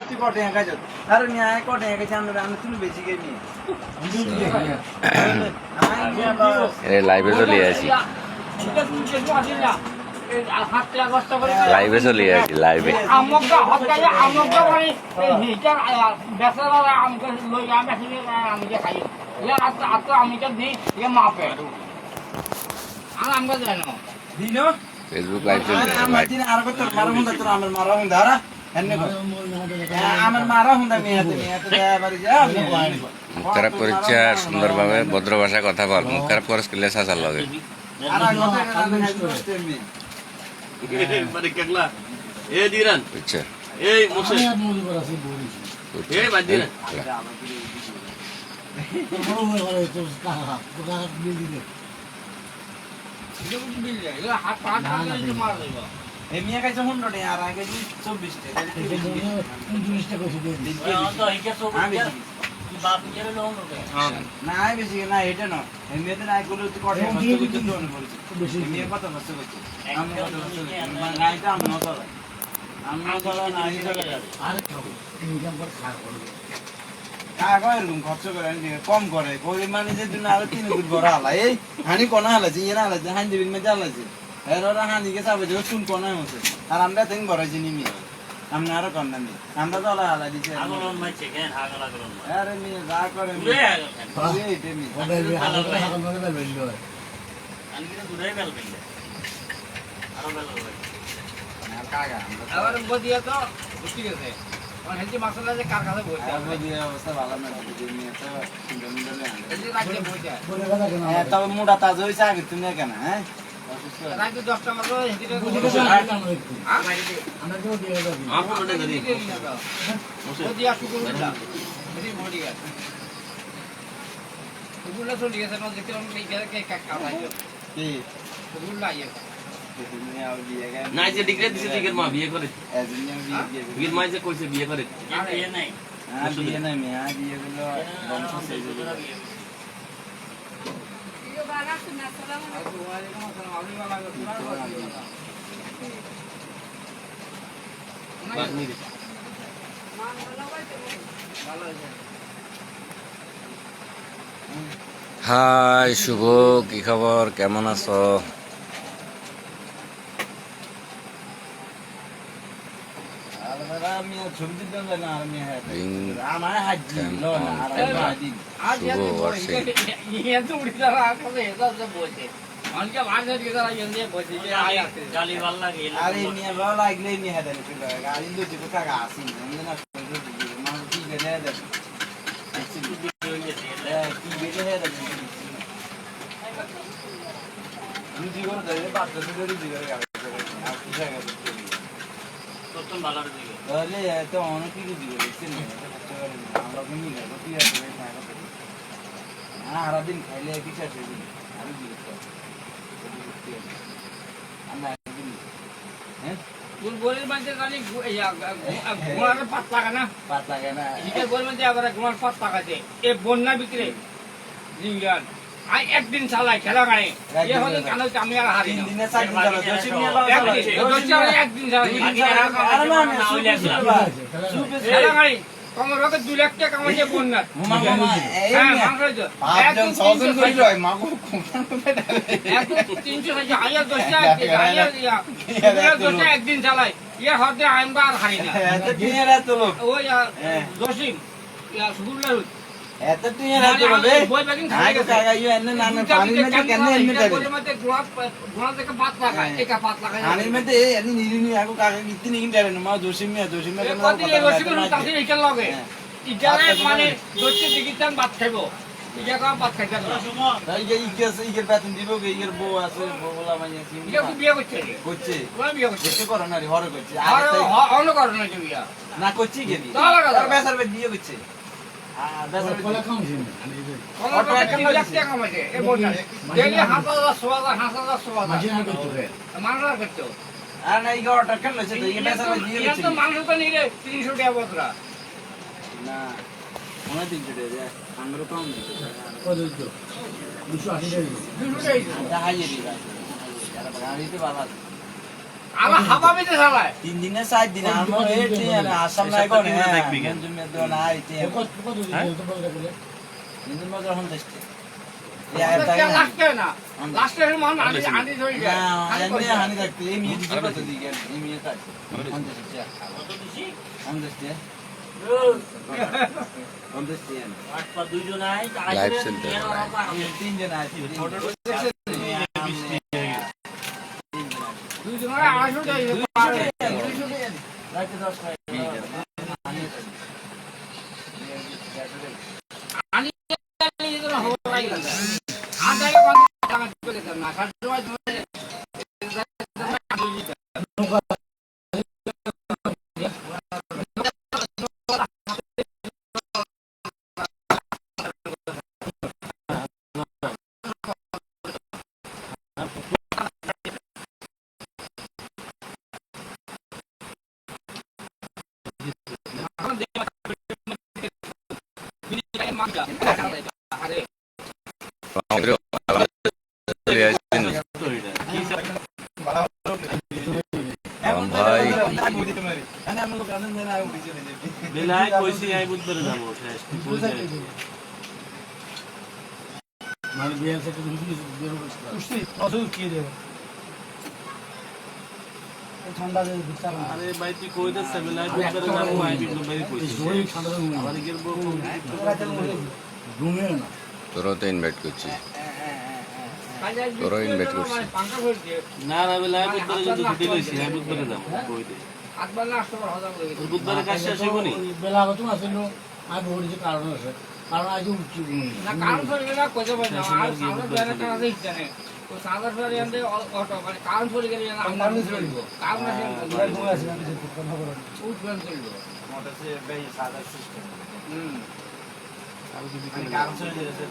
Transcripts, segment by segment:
তুই কটে খাইছ আরে নিয়ে আয় কটে খাইছ আমরা তুমি বেশি খাই নি লাইভে চলে আসি লাইভে চলে আসি লাইভে ফেসবুক লাইভ চলছে মুখ খারাপ করেছে আর সুন্দরভাবে ভদ্র ভাষায় কথা বল মুখ খারাপ করে চাচার লগে এমিয়া কাছে 100 টাকা আর আগে 24 টাকা 29 টাকা না বেশি না এটা না এমনিতে না এগুলো তো কত কষ্ট করতে তো অনেক বেশি এমনি কত কষ্ট করতে আমি কত কষ্ট না এটা আমি না তো না এটা আর খাবো ইনকাম করে খা করবে কাগজ এরকম খরচ করে কম করে পরিমাণে যে জন্য আরো 3 গুণ বড় আলা এই হানি কোনা আলাছে এরা আলাছে হানি দিন মে জ্বালাছে এরা হানি কে সাবে যে শুন কোনা হচ্ছে আর আমরা তেন বড় জিনি মি আমরা আরো কম না আমরা তো আলা দিছে আগলন মাই চিকেন আগলা আগলন আরে মি যা করে মি এই তেমি আগল মানে বেললো আনকি তো দুরাই বেল বেল আরো বেল হবে না কাগা আবার বদিয়া তো ঠিক আছে হেলদি মশলা যে কার কাছে বলছে আর বদিয়া অবস্থা ভালো না দিনি তো সুন্দর সুন্দর এই যে রাখতে বইটা বলে কথা কেন তবে মোটা তাজা হইছে আগে তুমি কেন হ্যাঁ রাখতে 10 টাকা করে হেদিকে আমরা তো দিয়ে দেব আমরা তো দিয়ে দেব বদিয়া শুকুর না হেদি বদিয়া শুকুরলা চলে গেছে না দেখতে আমি কে কাটাইছো কি শুকুরলা ইয়ে নাই যে ডিগ্রি দিছে ডিগ্রির মা বিয়ে করে বিয়ের মা যে কইছে বিয়ে করে বিয়ে নাই বিয়ে নাই মে বিয়ে গুলো বংশ সেই যে ইও বাবা শুনা সালাম আলাইকুম আসসালাম আলাইকুম হাই শুভ কি খবর কেমন আছো তাহলে এত অনেক কিছু দিবে দেখছেন আমরা ঘুমিয়ে যাবো কি আছে সারাদিন খাইলে কিছু আছে আমি আমরা হ্যাঁ বলের মধ্যে খালি ঘোড়ার পাত লাগে না বলের মধ্যে আবার ঘোড়ার পাত লাগাতে এ বন্যা বিক্রে জিঙ্গান আই একদিন চালাই খেলা গাড়ি এ হলে কেন আমি আর হারি না দিনে 4 দিন চালা জসিম নিয়ে একদিন চালাই আরে না খেলা গাড়ি কমর রকে 2 লাখ টাকা কামাইছে বন্যা মামা হ্যাঁ মাংস তো একদম 1000 করে লয় মাগো একদম 300 হাজার আয়া 10 টাকা আয়া ইয়া 10 টাকা একদিন চালাই ইয়া হতে আইনবা আর হারি না এত দিনের এত লোক ওই জসিম ইয়া সুগুল্লা এত তুই এর হাতে বলে বই বাকিং খাই গেছে ইয়া এনে না না পানি মে কেন এনে দেবে বলে মতে গোড়া থেকে পাত লাগায় একা পাত লাগায় পানি মে তে এনি নিনি আগো কাকে কিতনি কিন দেন মা জসিম মে কথা জসিম তাতে এইটা লাগে ইজারে মানে দচ্ছে দিগিতান ভাত খাইবো ইজা কা ভাত খাইতা না তাই যে ইকের বেতন দিব ইকের বউ আছে বউলা মাইয়া কি ইয়া বিয়ে করছে কোন বিয়ে করছে কে করো না রে হরে করছে আর অন্য করো না বিয়া না করছি কেনি তার বেসার বে বিয়ে করছে কলা খাওয়াছি কলা কেন একটা কামাইছে এ বলছে ডেলি 5000 মাঝে না করতে মানরা করতে আর না ইগো অর্ডার কেন লইছে তো এই বেসার দিয়ে দিচ্ছে তো মাংস তো নিলে 300 টাকা বকরা না মনে দিন দিতে দে আমরা কম দিতে কত দিতে 280 টাকা 200 টাকা হাইয়ে দিবা আর গাড়িতে বাবা আমার হাবা বেঁধে চালায় 3 দিনে 4 দিনে আমার এটি আসাম নাই কোনে দেখবি কেন তুমি তো না আইতে কিন্তু মজা হন দেখতে লাস্টে না লাস্টে মান আনি ধরে যায় না হানি দেখতে এই মিয়ে দিতে কত দিকে এই মিয়ে তাই হন দেখতে হন দেখতে হন দেখতে আটপা দুইজন আই লাইভ চলতে তিনজন আছে দুইজন আড়াইশো টাকা রাতে 10 টাকা আনি যেন হওয়া লাগে আর টাকা বাদ টাকা চলে না খালি সময় ধরে ভাই বেলায় কইছি আই বুধবারে যাবো মানে বিয়ার সাথে কুস্তি অসুখ কি দেবে ঠান্ডা যে বিচার আরে ভাই তুই কই দছ বেলায় বুধবারে যাবো আই বিদ্যুৎ ভাই কইছি জোরে ঠান্ডা আবার গেলবো ঘুমিয়ে না তোরও তো ইনভাইট করছি তোরও ইনভাইট করছি পাঙ্কা ভরছে না না বেলায় বুধবারে যদি ছুটি লইছি আই বুধবারে যাবো কই দে আটবার না আসতে পারো হাজার করে বুধবারে কাজ শেষ হইব নি বেলা কত আসছিল আমি বলেছি কারণ আছে কারণ আজ উঠছি না কারণ ধরে না কইতে পারি না আর আমরা জানা কাজ দিতে না তো সাদা সরি আনতে অটো মানে কারণ ধরে গেলে আমরা চলব কারণ আছে ঘুমিয়ে আছি আমি কথা বলবো উঠবেন চলব মোটরসে বেই সাদা সিস্টেম হুম আর যদি কারণ চলে যাচ্ছে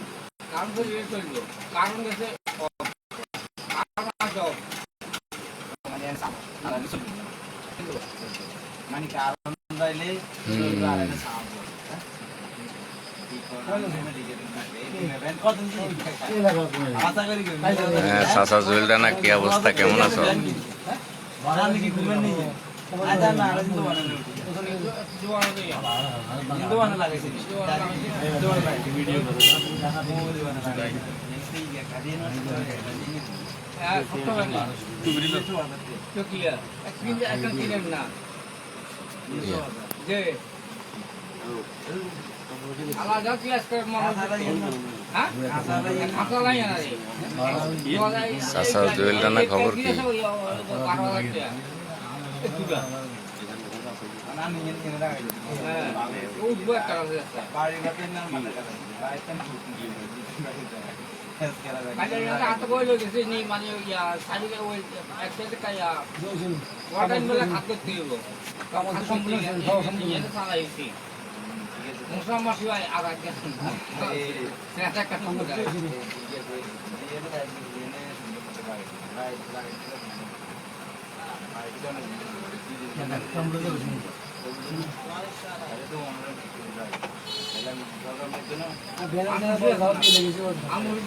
কারণ ধরে চলব কারণ গেছে কারণ আছে মানে কারণ দাইলে হ্যাঁ চাচা জুয়েলটা না কি অবস্থা কেমন আছো ভিডিও করো হ্যাঁ কত না তো কি এখন কিনেন না যে আলাদা ক্লাস করে মনে হ্যাঁ খাতা নাই না রে চাচা জুয়েলটা না খবর কি হাত বইল গেছে নি মানে শাড়িকে ওই একসাথে কাইয়া ওয়াটাইম বেলা খাত করতে হইব সম্পূর্ণ চালাইছি মুসা মাসি ভাই আর আগে সেটা একটা সম্পূর্ণ আমি